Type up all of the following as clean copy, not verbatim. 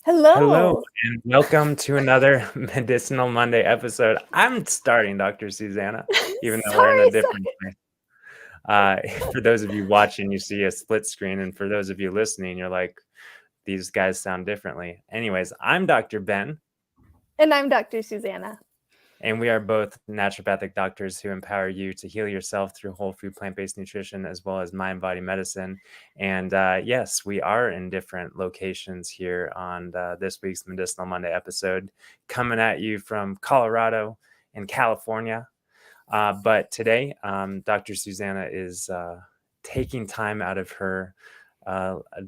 Hello, Hello. and welcome to another Medicinal Monday episode. I'm starting, Dr. Susanna, even though we're in a Sorry, different place. For those of you watching, you see a split screen, and for those of you listening, you're like, these guys sound differently. Anyways, I'm Dr. Ben, and I'm Dr. Susanna. and we are both naturopathic doctors who empower you to heal yourself through whole food, plant-based nutrition, as well as mind-body medicine. And yes, we are in different locations here on this week's Medicinal Monday episode, coming at you from Colorado and California. But today, Dr. Susanna is taking time out of her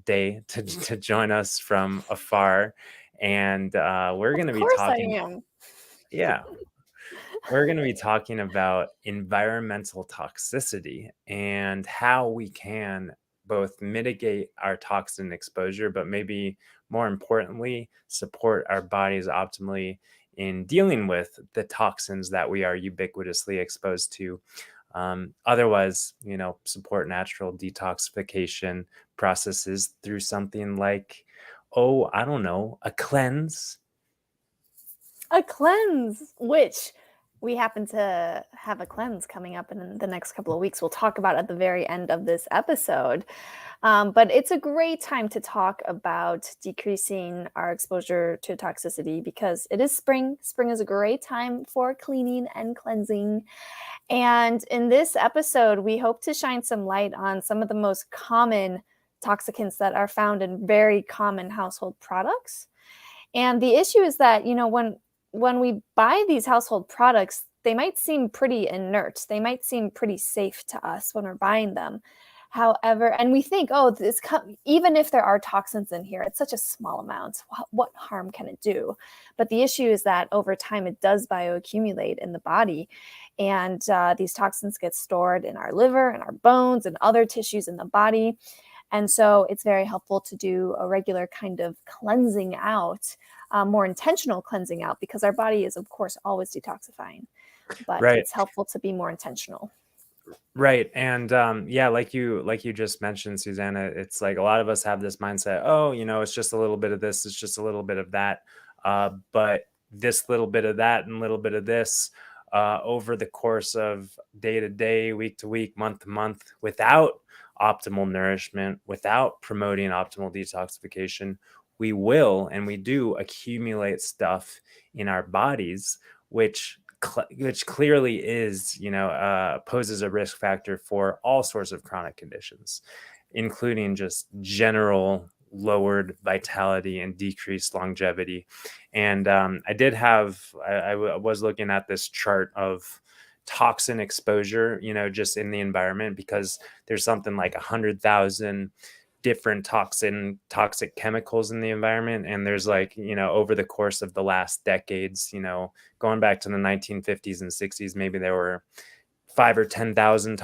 day to join us from afar. And we're going to Of be course I talking, am. yeah, we're going to be talking about environmental toxicity and how we can both mitigate our toxin exposure, but maybe more importantly, support our bodies optimally in dealing with the toxins that we are ubiquitously exposed to. Otherwise, support natural detoxification processes through something like, oh, I don't know, a cleanse. A cleanse, which we happen to have a cleanse coming up in the next couple of weeks. We'll talk about at the very end of this episode. But it's a great time to talk about decreasing our exposure to toxicity because it is spring. Spring is a great time for cleaning and cleansing. And in this episode, we hope to shine some light on some of the most common toxicants that are found in very common household products. And the issue is that, when we buy these household products, they might seem pretty inert. They might seem pretty safe to us when we're buying them. However, and we think, oh, even if there are toxins in here, it's such a small amount. What harm can it do? But the issue is that over time, it does bioaccumulate in the body. And these toxins get stored in our liver and our bones and other tissues in the body. And so it's very helpful to do a regular kind of cleansing out, more intentional cleansing out, because our body is, of course, always detoxifying. But Right. it's helpful to be more intentional. Right. And yeah, like you just mentioned, Susanna, it's like a lot of us have this mindset, oh, it's just a little bit of this, it's just a little bit of that. But this little bit of that and little bit of this over the course of day to day, week to week, month to month, without optimal nourishment, without promoting optimal detoxification, we will and we do accumulate stuff in our bodies, which clearly is, poses a risk factor for all sorts of chronic conditions, including just general lowered vitality and decreased longevity. And I was looking at this chart of toxin exposure, just in the environment, because there's something like 100,000 different toxic chemicals in the environment. And there's like, over the course of the last decades, going back to the 1950s and 60s, maybe there were 5 or 10,000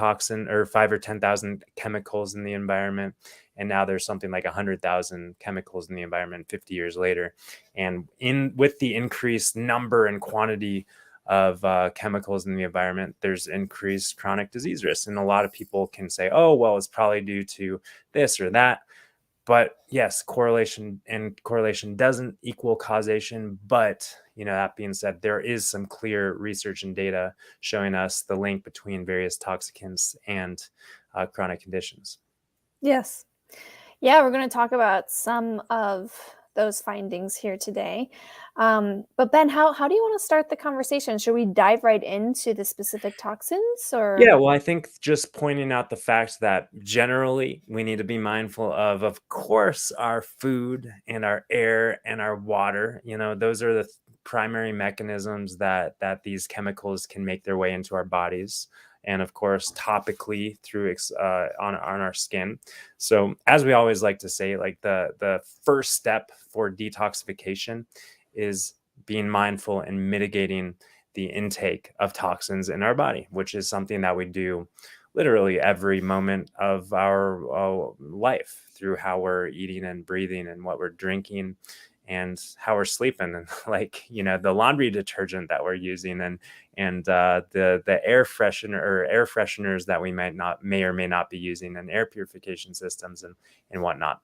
chemicals in the environment. And now there's something like 100,000 chemicals in the environment 50 years later. And with the increased number and quantity of chemicals in the environment, there's increased chronic disease risk. And a lot of people can say, oh, well, it's probably due to this or that. But yes, correlation doesn't equal causation. But, that being said, there is some clear research and data showing us the link between various toxicants and chronic conditions. Yes. Yeah, we're going to talk about some of those findings here today. But Ben, how do you want to start the conversation? Should we dive right into the specific toxins, or? Yeah, well, I think just pointing out the fact that generally we need to be mindful of course, our food and our air and our water. Those are the primary mechanisms that these chemicals can make their way into our bodies. And of course, topically through on our skin. So, as we always like to say, like the first step for detoxification is being mindful and mitigating the intake of toxins in our body, which is something that we do literally every moment of our life through how we're eating and breathing and what we're drinking and how we're sleeping, and like, you know, the laundry detergent that we're using, and the air fresheners that we may or may not be using, and air purification systems and whatnot.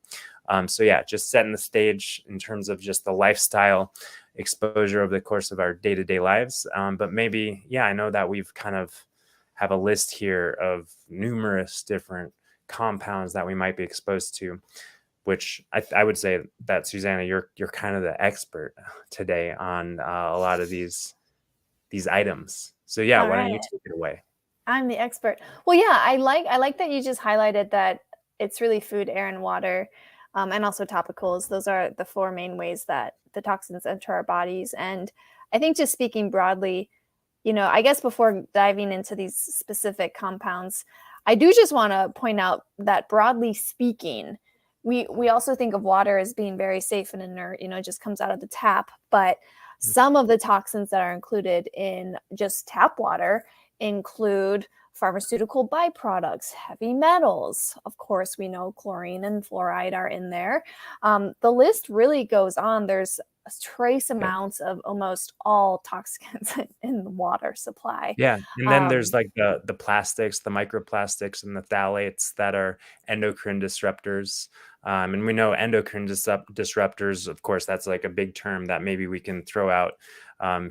So yeah, just setting the stage in terms of just the lifestyle exposure over the course of our day-to-day lives. But maybe, yeah, I know that we've kind of have a list here of numerous different compounds that we might be exposed to, which I would say that, Susanna, you're kind of the expert today on a lot of these items. So yeah, All why don't you right. take it away? I'm the expert. Well, yeah, I like that you just highlighted that it's really food, air, and water, and also topicals. Those are the four main ways that the toxins enter our bodies. And I think just speaking broadly, I guess before diving into these specific compounds, I do just want to point out that broadly speaking, we also think of water as being very safe and inert, it just comes out of the tap. But some of the toxins that are included in just tap water include pharmaceutical byproducts, heavy metals. Of course, we know chlorine and fluoride are in there. The list really goes on. There's trace amounts of almost all toxins in the water supply. Yeah, and then there's Um, like the plastics, the microplastics, and the phthalates that are endocrine disruptors. And we know endocrine disruptors, of course, that's like a big term that maybe we can throw out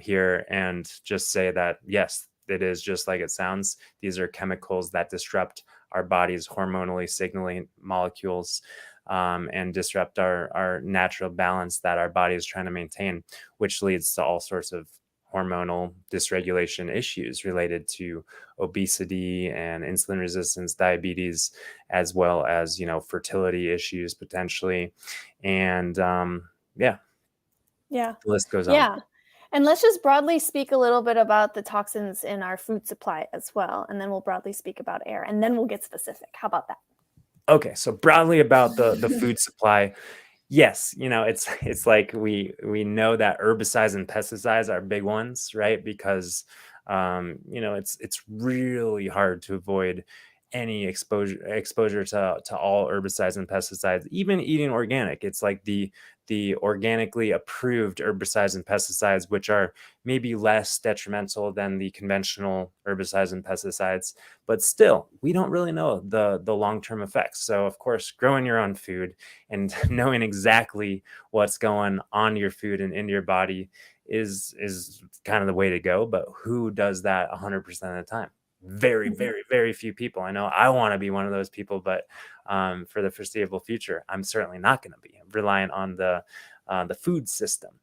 here and just say that, yes, it is just like it sounds. These are chemicals that disrupt our body's hormonally signaling molecules, and disrupt our natural balance that our body is trying to maintain, which leads to all sorts of hormonal dysregulation issues related to obesity and insulin resistance, diabetes, as well as, you know, fertility issues potentially. And yeah, yeah. the list goes on. Yeah. And let's just broadly speak a little bit about the toxins in our food supply as well. And then we'll broadly speak about air, and then we'll get specific. How about that? Okay, so broadly about the food supply, yes, you know, it's like we know that herbicides and pesticides are big ones, right? Because you know, it's really hard to avoid any exposure to all herbicides and pesticides, even eating organic. It's like the organically approved herbicides and pesticides, which are maybe less detrimental than the conventional herbicides and pesticides, but still, we don't really know the long-term effects. So of course, growing your own food and knowing exactly what's going on your food and into your body is kind of the way to go. But who does that 100% of the time? Very, Mhm. very, very few people. I know I want to be one of those people, but for the foreseeable future, I'm certainly not going to be reliant on the food system.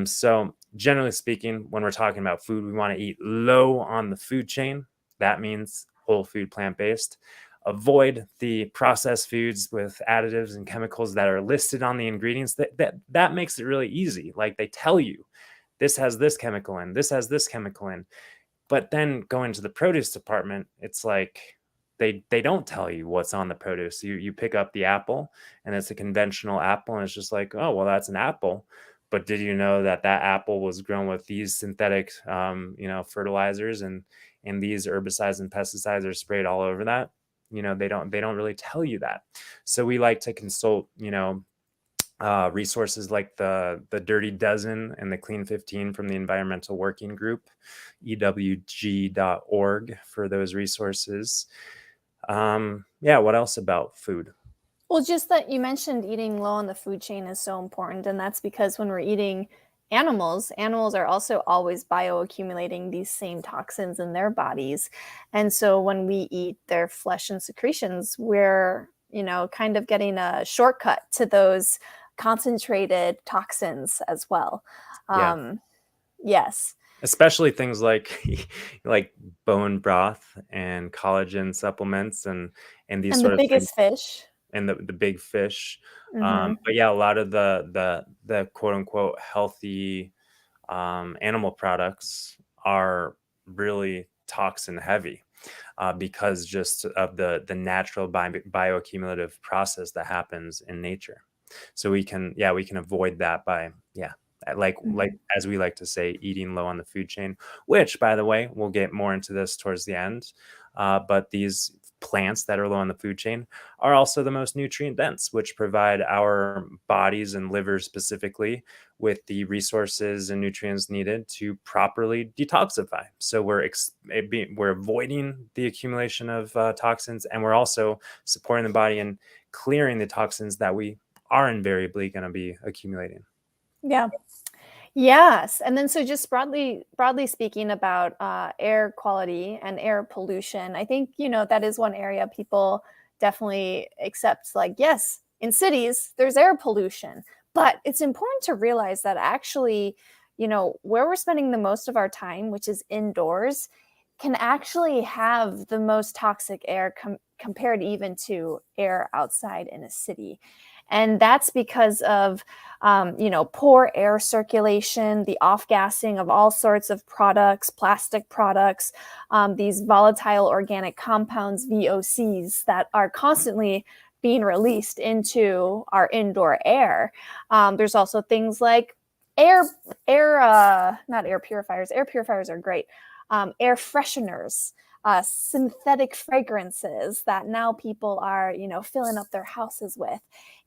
So generally speaking, when we're talking about food, we want to eat low on the food chain. That means whole food, plant-based. Avoid the processed foods with additives and chemicals that are listed on the ingredients. That makes it really easy. Like they tell you, this has this chemical in, this has this chemical in. But then going to the produce department, it's like they don't tell you what's on the produce. You pick up the apple and it's a conventional apple, and it's just like, oh well, that's an apple. But did you know that that apple was grown with these synthetic, you know, fertilizers, and these herbicides and pesticides are sprayed all over that? You know, they don't really tell you that. So we like to consult, you know, resources like the Dirty Dozen and the Clean 15 from the Environmental Working Group, ewg.org for those resources. Yeah, what else about food? Well, just that you mentioned eating low on the food chain is so important. And that's because when we're eating animals are also always bioaccumulating these same toxins in their bodies. And so when we eat their flesh and secretions, we're, kind of getting a shortcut to those concentrated toxins as well. Yeah, Um, yes. especially things like like bone broth and collagen supplements and these And the sort of things, biggest fish. and the big fish. Hmm. But yeah, a lot of the quote unquote healthy animal products are really toxin heavy, because just of the natural bioaccumulative process that happens in nature. So we can avoid that by, yeah, like Hmm. as we like to say, eating low on the food chain, which, by the way, we'll get more into this towards the end. But these plants that are low on the food chain are also the most nutrient dense, which provide our bodies and livers specifically with the resources and nutrients needed to properly detoxify. So we're avoiding the accumulation of toxins, and we're also supporting the body in clearing the toxins that we are invariably going to be accumulating. Yeah. Yes, and then so just broadly speaking about air quality and air pollution, I think that is one area people definitely accept. Like, yes, in cities there's air pollution, but it's important to realize that actually, where we're spending the most of our time, which is indoors, can actually have the most toxic air compared even to air outside in a city. And that's because of, poor air circulation, the off-gassing of all sorts of products, plastic products, these volatile organic compounds, VOCs, that are constantly being released into our indoor air. There's also things like not air purifiers. Air purifiers are great. Air fresheners, synthetic fragrances that now people are, filling up their houses with.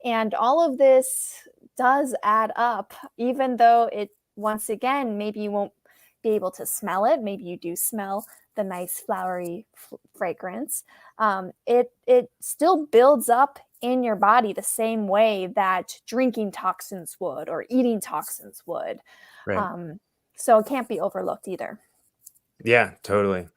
And all of this does add up, even though it, once again, maybe you won't be able to smell it. Maybe you do smell the nice flowery fragrance. It still builds up in your body the same way that drinking toxins would or eating toxins would. Right. So it can't be overlooked either. Yeah, totally.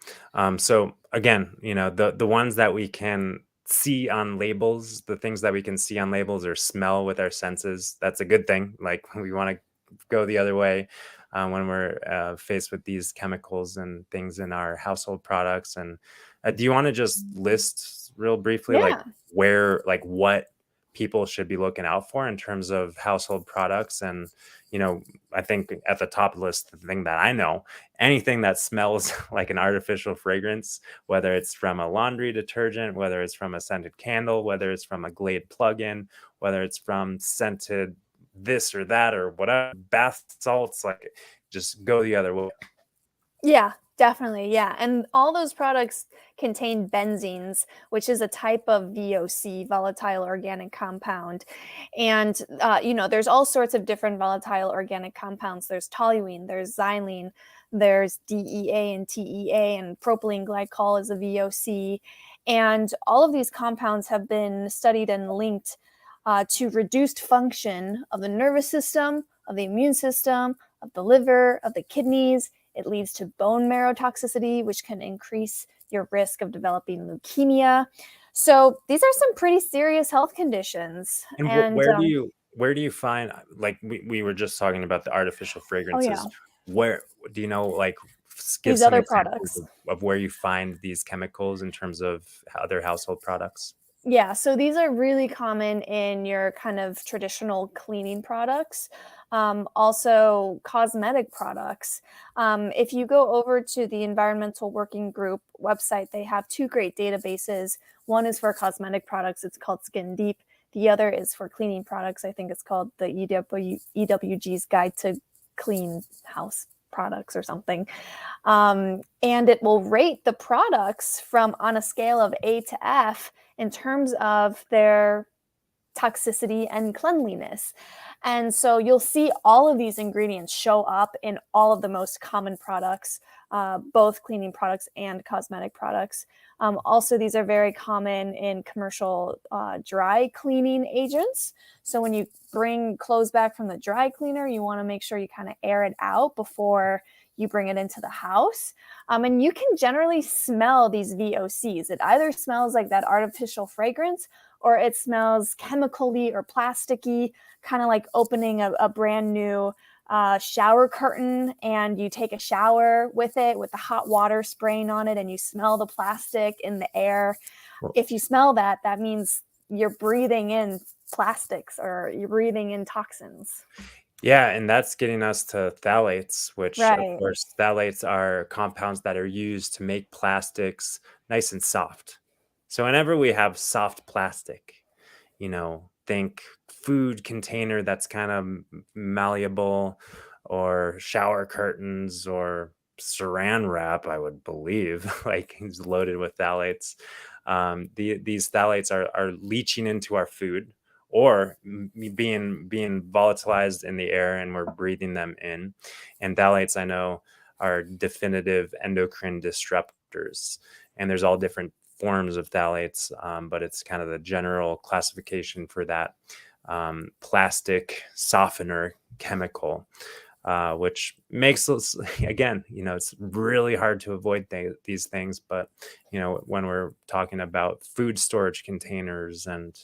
So again, the ones that we can see on labels, the things that we can see on labels or smell with our senses, that's a good thing. Like we want to go the other way when we're faced with these chemicals and things in our household products. And do you want to just list real briefly, like Yeah. what people should be looking out for in terms of household products? And I think at the top of the list, the thing that I know, anything that smells like an artificial fragrance, whether it's from a laundry detergent, whether it's from a scented candle, whether it's from a Glade plug-in, whether it's from scented this or that or whatever, bath salts, like just go the other way. Yeah, definitely. Yeah. And all those products contain benzenes, which is a type of VOC, volatile organic compound. And, there's all sorts of different volatile organic compounds. There's toluene, there's xylene, there's DEA and TEA, and propylene glycol is a VOC. And all of these compounds have been studied and linked to reduced function of the nervous system, of the immune system, of the liver, of the kidneys. It leads to bone marrow toxicity, which can increase your risk of developing leukemia. So these are some pretty serious health conditions. And And where do you find, like we were just talking about the artificial oh yeah, fragrances? Where do like give these some other examples products. of where you find these chemicals in terms of other household products? Yeah, so these are really common in your kind of traditional cleaning products, also cosmetic products. If you go over to the Environmental Working Group website, they have two great databases. One is for cosmetic products, it's called Skin Deep. The other is for cleaning products. I think it's called the EWG's Guide to Clean House Products or something. And it will rate the products from on a scale of A to F in terms of their toxicity and cleanliness. And so you'll see all of these ingredients show up in all of the most common products, both cleaning products and cosmetic products. Also, these are very common in commercial dry cleaning agents. So when you bring clothes back from the dry cleaner, you want to make sure you kind of air it out before you bring it into the house. And you can generally smell these VOCs. It either smells like that artificial fragrance or it smells chemically or plasticky, kind of like opening a brand new shower curtain and you take a shower with it with the hot water spraying on it and you smell the plastic in the air. Well, If you smell that, that means you're breathing in plastics or you're breathing in toxins. yeah, and that's getting us to phthalates, which of Right. course phthalates are compounds that are used to make plastics nice and soft. So whenever we have soft plastic, think food container that's kind of malleable, or shower curtains, or saran wrap, I would believe, like it's loaded with phthalates. These phthalates are leaching into our food, or being volatilized in the air, and we're breathing them in. And phthalates, I know, are definitive endocrine disruptors, and there's all different forms of phthalates, but it's kind of the general classification for that plastic softener chemical, which makes us, again, it's really hard to avoid these things. But, when we're talking about food storage containers and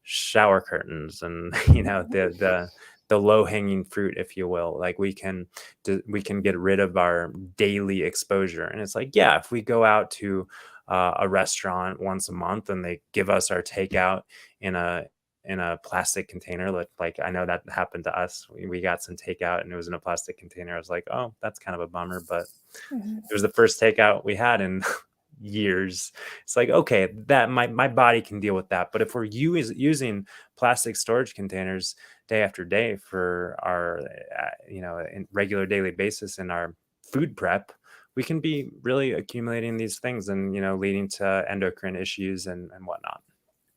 shower curtains and, the low hanging fruit, if you will, like we can get rid of our daily exposure. And it's like, yeah, if we go out to a restaurant once a month and they give us our takeout in a plastic container, like I know that happened to us. We got some takeout and it was in a plastic container. I was like, oh, that's kind of a bummer, but Mhm. it was the first takeout we had in years. It's like, okay, that my body can deal with that. But if we're using plastic storage containers day after day for our in regular daily basis in our food prep, we can be really accumulating these things and leading to endocrine issues and whatnot.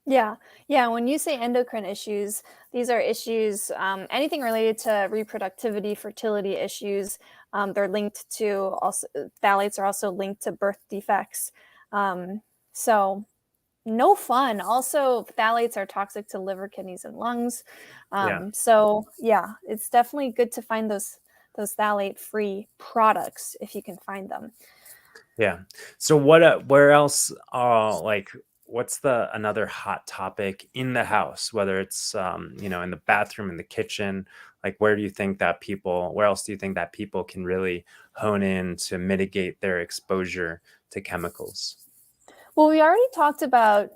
Yeah. Yeah. When you say endocrine issues, these are issues, anything related to reproductivity, fertility issues. They're linked to also, phthalates are also linked to birth defects. Um, so, no fun. Also, phthalates are toxic to liver, kidneys, and lungs. Yeah. So, yeah, it's definitely good to find those phthalate-free products if you can find them. Yeah. So where else like what's the another hot topic in the house, whether it's in the bathroom, in the kitchen, like where else do you think that people can really hone in to mitigate their exposure to chemicals? Well, we already talked about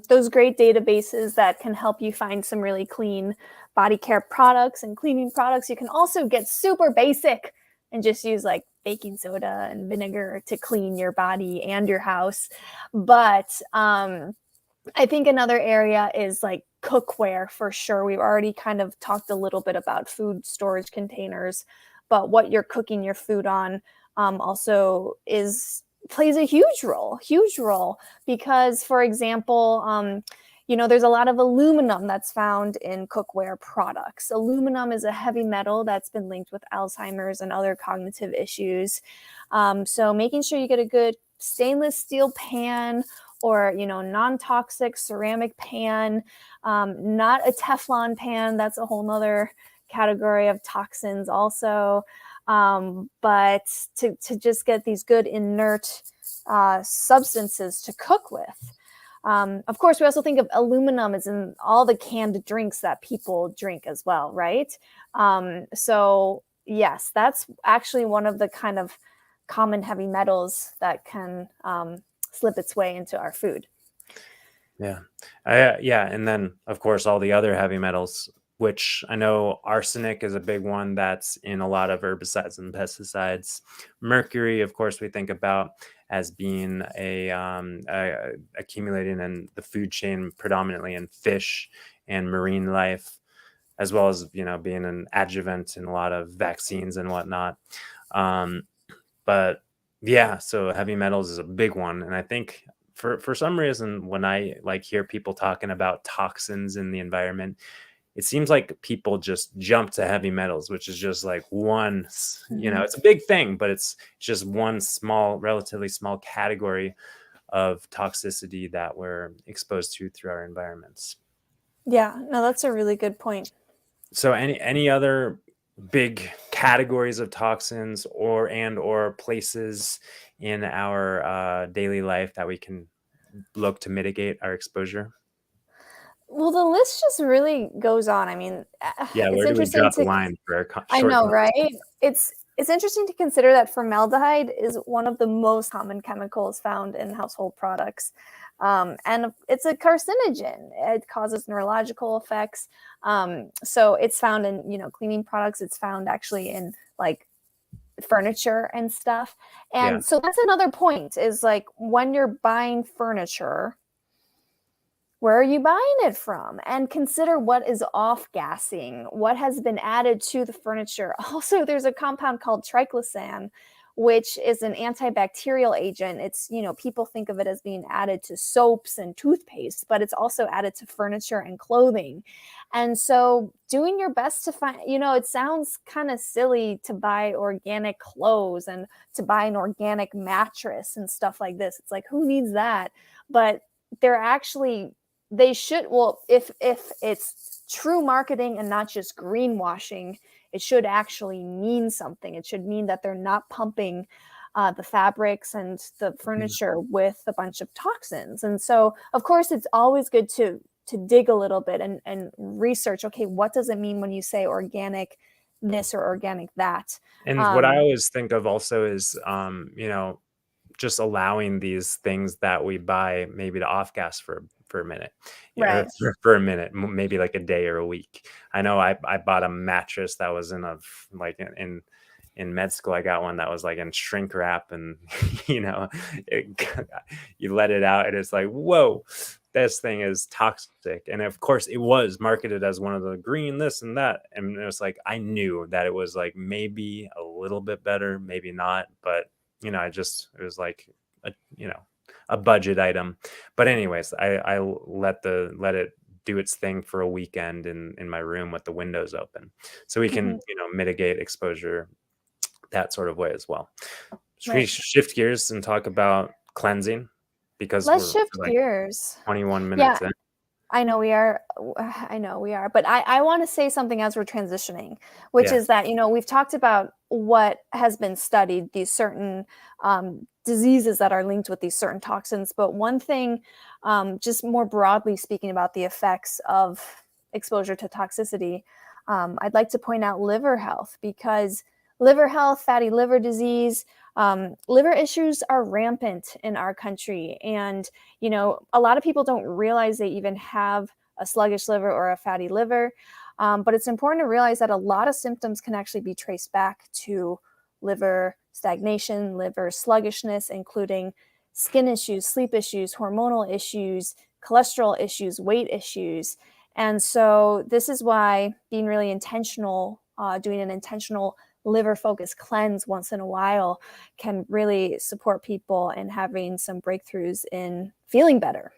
those great databases that can help you find some really clean body care products and cleaning products. You can also get super basic and just use like baking soda and vinegar to clean your body and your house. But I think another area is like cookware for sure. We've already kind of talked a little bit about food storage containers, but what you're cooking your food on also is plays a huge role because, for example, there's a lot of aluminum that's found in cookware products. Aluminum is a heavy metal that's been linked with Alzheimer's and other cognitive issues. So making sure you get a good stainless steel pan or non-toxic ceramic pan, not a Teflon pan. That's a whole nother category of toxins also. But to just get these good inert substances to cook with. Of course, we also think of aluminum as in all the canned drinks that people drink as well, right? So yes, that's actually one of the kind of common heavy metals that can slip its way into our food. Yeah. Yeah. And then, of course, all the other heavy metals, which I know arsenic is a big one that's in a lot of herbicides and pesticides. Mercury, of course, we think about as being accumulating in the food chain, predominantly in fish and marine life, as well as, being an adjuvant in a lot of vaccines and whatnot. Um, but yeah, so heavy metals is a big one. And I think for some reason, when I like hear people talking about toxins in the environment, it seems like people just jump to heavy metals, which is just like Mhm. it's a big thing, but it's just one relatively small category of toxicity that we're exposed to through our environments. Yeah, no, that's a really good point. So any other big categories of toxins or places in our daily life that we can look to mitigate our exposure? Well, the list just really goes on. I mean, Yeah, it's where do we interesting draw the to line for our I short know, right? conversation? It's interesting to consider that formaldehyde is one of the most common chemicals found in household products. And it's a carcinogen. It causes neurological effects. So it's found in, cleaning products. It's found actually in like furniture and stuff. Yeah, And so that's another point is like when you're buying furniture, where are you buying it from? And consider what is off gassing, what has been added to the furniture. Also, there's a compound called triclosan, which is an antibacterial agent. It's, people think of it as being added to soaps and toothpaste, but it's also added to furniture and clothing. And so doing your best to find, it sounds kind of silly to buy organic clothes and to buy an organic mattress and stuff like this. It's like, who needs that? But they're actually, they should, well, if it's true marketing and not just greenwashing, it should actually mean something. It should mean that they're not pumping the fabrics and the furniture with a bunch of toxins. And so, of course, it's always good to dig a little bit and research, okay, what does it mean when you say organic this or organic that? And what I always think of also is, just allowing these things that we buy maybe to off gas for a minute, Right. for a minute, maybe like a day or a week. I know I bought a mattress that was like in med school. I got one that was like in shrink wrap, and it, you let it out and it's like, whoa, this thing is toxic. And of course it was marketed as one of the green this and that, and it was like, I knew that it was like maybe a little bit better, maybe not, but it was like a budget item. But anyways, I let it do its thing for a weekend in my room with the windows open, so we can mitigate exposure that sort of way as well. Should we shift gears and talk about cleansing, because Let's we're shift like gears. 21 Yeah, minutes in? I know we are. I know we are. But I want to say something as we're transitioning, which Yeah. is that, we've talked about what has been studied, these certain diseases that are linked with these certain toxins. But one thing, just more broadly speaking about the effects of exposure to toxicity, I'd like to point out liver health, because liver health, fatty liver disease, liver issues are rampant in our country. And a lot of people don't realize they even have a sluggish liver or a fatty liver. But it's important to realize that a lot of symptoms can actually be traced back to liver stagnation, liver sluggishness, including skin issues, sleep issues, hormonal issues, cholesterol issues, weight issues. And so this is why being really intentional, doing an intentional liver focused cleanse once in a while can really support people in having some breakthroughs in feeling better.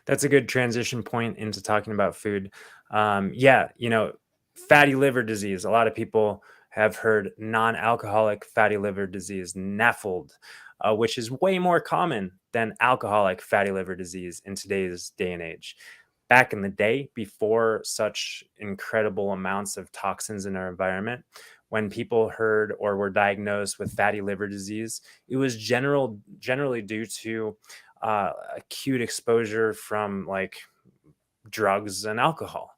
That's a good transition point into talking about food. Fatty liver disease. A lot of people have heard non-alcoholic fatty liver disease, NAFLD, which is way more common than alcoholic fatty liver disease in today's day and age. Back in the day, before such incredible amounts of toxins in our environment, when people heard or were diagnosed with fatty liver disease, it was generally due to acute exposure from like drugs and alcohol.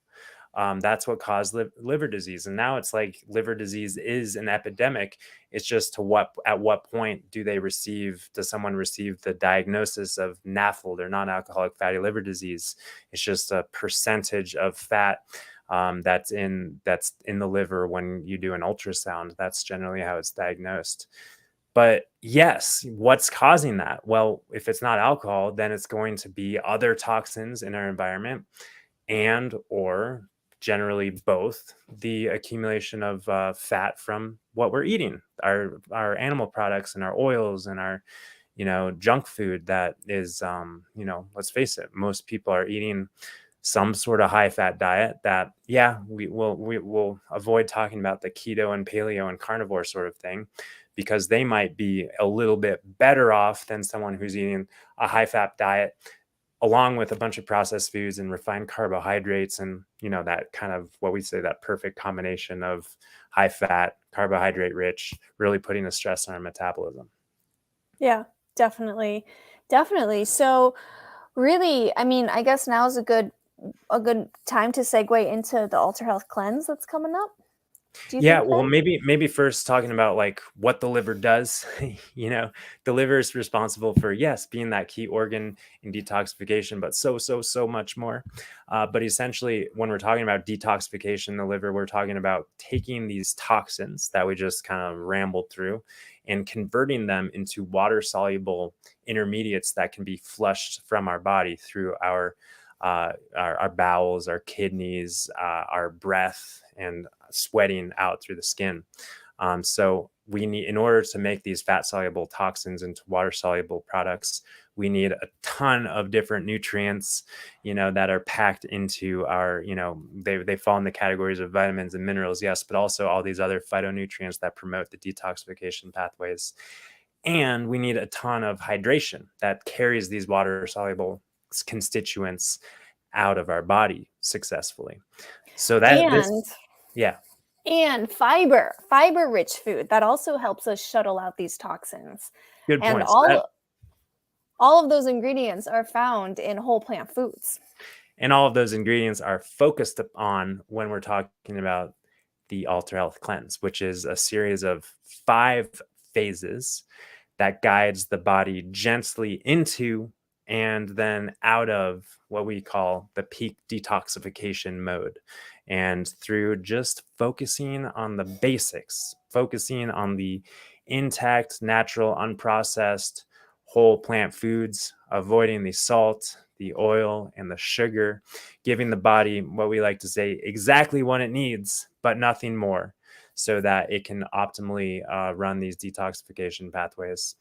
That's what caused liver disease. And now it's like liver disease is an epidemic. It's just at what point does someone receive the diagnosis of NAFLD, or non-alcoholic fatty liver disease? It's just a percentage of fat that's in the liver when you do an ultrasound. That's generally how it's diagnosed. But yes, what's causing that? Well, if it's not alcohol, then it's going to be other toxins in our environment, and or generally both the accumulation of fat from what we're eating, our animal products and our oils and our junk food that is let's face it, most people are eating some sort of high fat diet that, we will avoid talking about the keto and paleo and carnivore sort of thing, because they might be a little bit better off than someone who's eating a high fat diet along with a bunch of processed foods and refined carbohydrates, and that kind of what we say, that perfect combination of high fat, carbohydrate rich, really putting a stress on our metabolism. Yeah, definitely. Definitely. So really, I mean, I guess now is a good time to segue into the Ultra Health Cleanse that's coming up. Do you Yeah, think, well, Ben? maybe first talking about like what the liver does. The liver is responsible for, yes, being that key organ in detoxification, but so much more. But essentially, when we're talking about detoxification, the liver, we're talking about taking these toxins that we just kind of rambled through and converting them into water soluble intermediates that can be flushed from our body through our bowels, our kidneys, our breath, and sweating out through the skin. So we need, in order to make these fat soluble toxins into water soluble products, we need a ton of different nutrients, that are packed into our, they fall in the categories of vitamins and minerals, yes, but also all these other phytonutrients that promote the detoxification pathways. And we need a ton of hydration that carries these water soluble constituents out of our body successfully. So that And this, yeah, fiber rich food that also helps us shuttle out these toxins. good And point. So that, all of those ingredients are found in whole plant foods. and all of those ingredients are focused on when we're talking about the Alter Health Cleanse, which is a series of 5 phases that guides the body gently into and then out of what we call the peak detoxification mode. And through just focusing on the basics, focusing on the intact, natural, unprocessed, whole plant foods, avoiding the salt, the oil, and the sugar, giving the body what we like to say exactly what it needs, but nothing more, so that it can optimally run these detoxification pathways.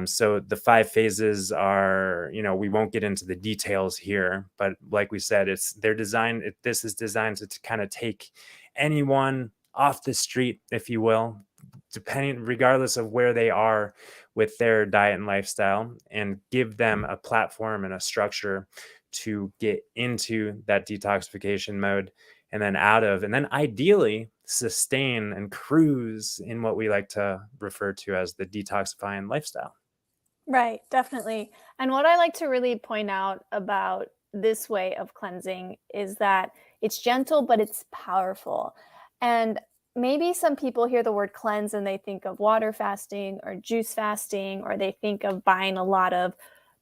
So the 5 phases are, we won't get into the details here, but like we said, this is designed to kind of take anyone off the street, if you will, regardless of where they are with their diet and lifestyle, and give them a platform and a structure to get into that detoxification mode and then out of, and then ideally sustain and cruise in what we like to refer to as the detoxifying lifestyle. Right, definitely. And what I like to really point out about this way of cleansing is that it's gentle, but it's powerful. And maybe some people hear the word cleanse and they think of water fasting or juice fasting, or they think of buying a lot of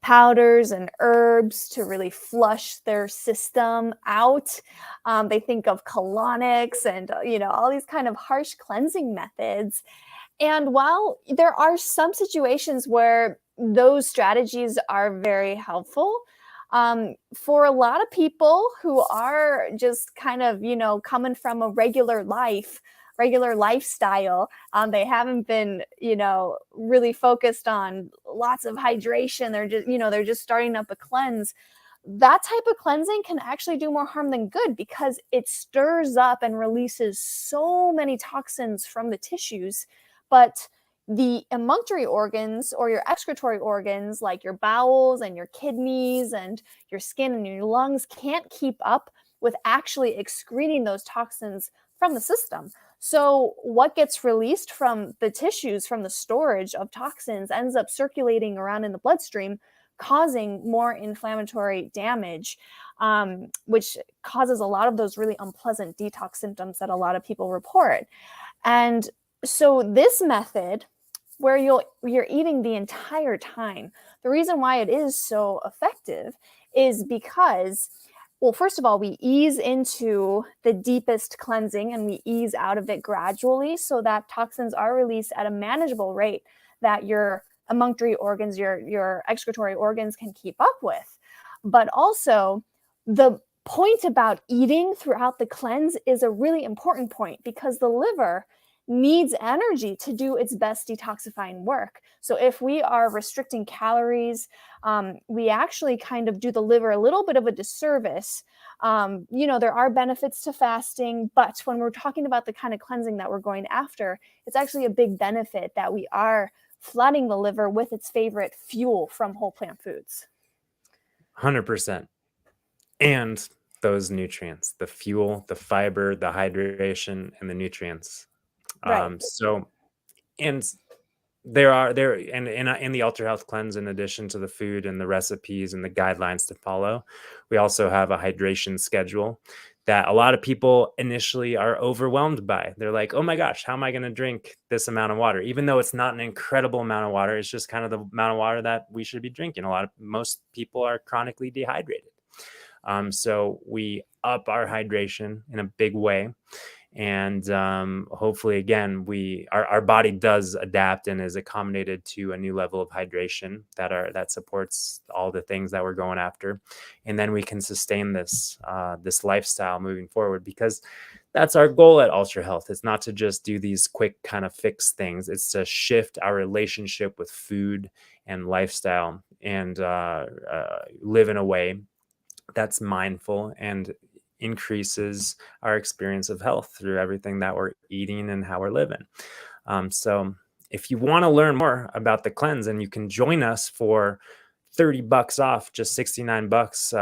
powders and herbs to really flush their system out. They think of colonics and, all these kind of harsh cleansing methods. And while there are some situations where those strategies are very helpful, for a lot of people who are just kind of, coming from a regular lifestyle, they haven't been, really focused on lots of hydration. They're just starting up a cleanse. That type of cleansing can actually do more harm than good, because it stirs up and releases so many toxins from the tissues. But the emunctory organs, or your excretory organs, like your bowels and your kidneys and your skin and your lungs, can't keep up with actually excreting those toxins from the system. So what gets released from the tissues, from the storage of toxins, ends up circulating around in the bloodstream, causing more inflammatory damage, which causes a lot of those really unpleasant detox symptoms that a lot of people report. And so this method, where you're eating the entire time, the reason why it is so effective is because, well, first of all, we ease into the deepest cleansing and we ease out of it gradually, so that toxins are released at a manageable rate that your emunctory organs, your excretory organs, can keep up with. But also, the point about eating throughout the cleanse is a really important point, because the liver needs energy to do its best detoxifying work. So if we are restricting calories, we actually kind of do the liver a little bit of a disservice. There are benefits to fasting, but when we're talking about the kind of cleansing that we're going after, it's actually a big benefit that we are flooding the liver with its favorite fuel from whole plant foods. 100%. And those nutrients, the fuel, the fiber, the hydration, and the nutrients. Right. So, and in the Alter Health Cleanse, in addition to the food and the recipes and the guidelines to follow, we also have a hydration schedule that a lot of people initially are overwhelmed by. They're like, oh my gosh, how am I going to drink this amount of water? Even though it's not an incredible amount of water, it's just kind of the amount of water that we should be drinking. Most people are chronically dehydrated. So we up our hydration in a big way. And hopefully, again, our body does adapt and is accommodated to a new level of hydration that supports all the things that we're going after, and then we can sustain this lifestyle moving forward, because that's our goal at Ultra Health. It's not to just do these quick kind of fix things. It's to shift our relationship with food and lifestyle, and live in a way that's mindful and increases our experience of health through everything that we're eating and how we're living. So if you want to learn more about the cleanse, and you can join us for $30 off, just 69 bucks.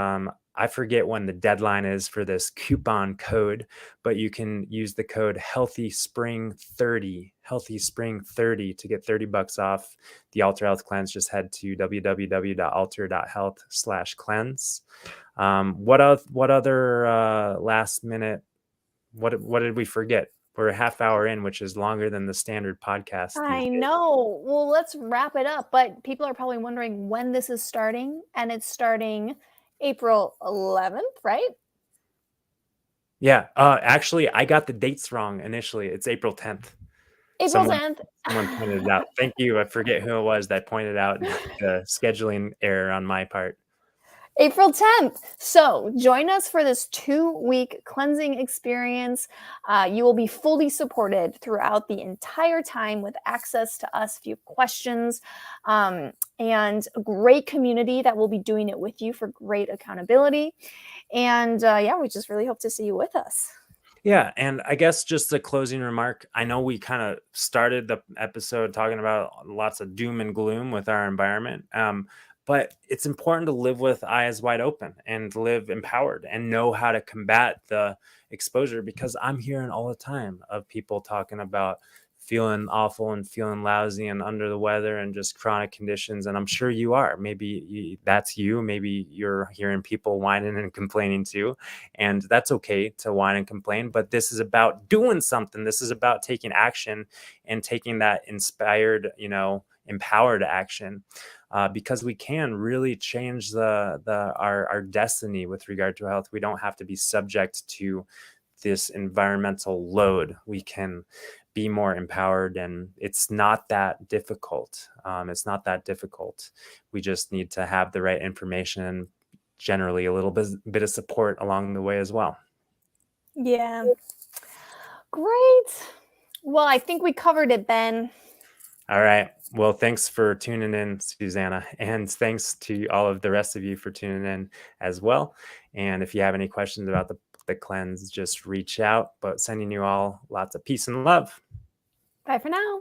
I forget when the deadline is for this coupon code, but you can use the code healthy spring30 to get $30 off the Alter Health Cleanse. Just head to www.alter.health/cleanse. What other last minute? What did we forget? We're a half hour in, which is longer than the standard podcast these I days. know. Well, let's wrap it up. But people are probably wondering when this is starting, and it's starting April 11th, right? Yeah. Actually, I got the dates wrong initially. It's April 10th. April 10th. Someone pointed it out. Thank you. I forget who it was that pointed out the scheduling error on my part. April 10th. So join us for this 2-week cleansing experience. You will be fully supported throughout the entire time with access to us if you have questions, and a great community that will be doing it with you for great accountability. And yeah, we just really hope to see you with us. Yeah. And I guess just a closing remark. I know we kind of started the episode talking about lots of doom and gloom with our environment. But it's important to live with eyes wide open and live empowered and know how to combat the exposure, because I'm hearing all the time of people talking about feeling awful and feeling lousy and under the weather and just chronic conditions. And I'm sure you are. Maybe that's you. Maybe you're hearing people whining and complaining too. And that's okay to whine and complain. But this is about doing something. This is about taking action and taking that inspired, empowered action. Because we can really change our destiny with regard to health. We don't have to be subject to this environmental load. We can be more empowered, and it's not that difficult. We just need to have the right information and generally a little bit of support along the way as well. Yeah. Great. Well, I think we covered it, Ben. All right. Well, thanks for tuning in, Susanna. And thanks to all of the rest of you for tuning in as well. And if you have any questions about the cleanse, just reach out. But sending you all lots of peace and love. Bye for now.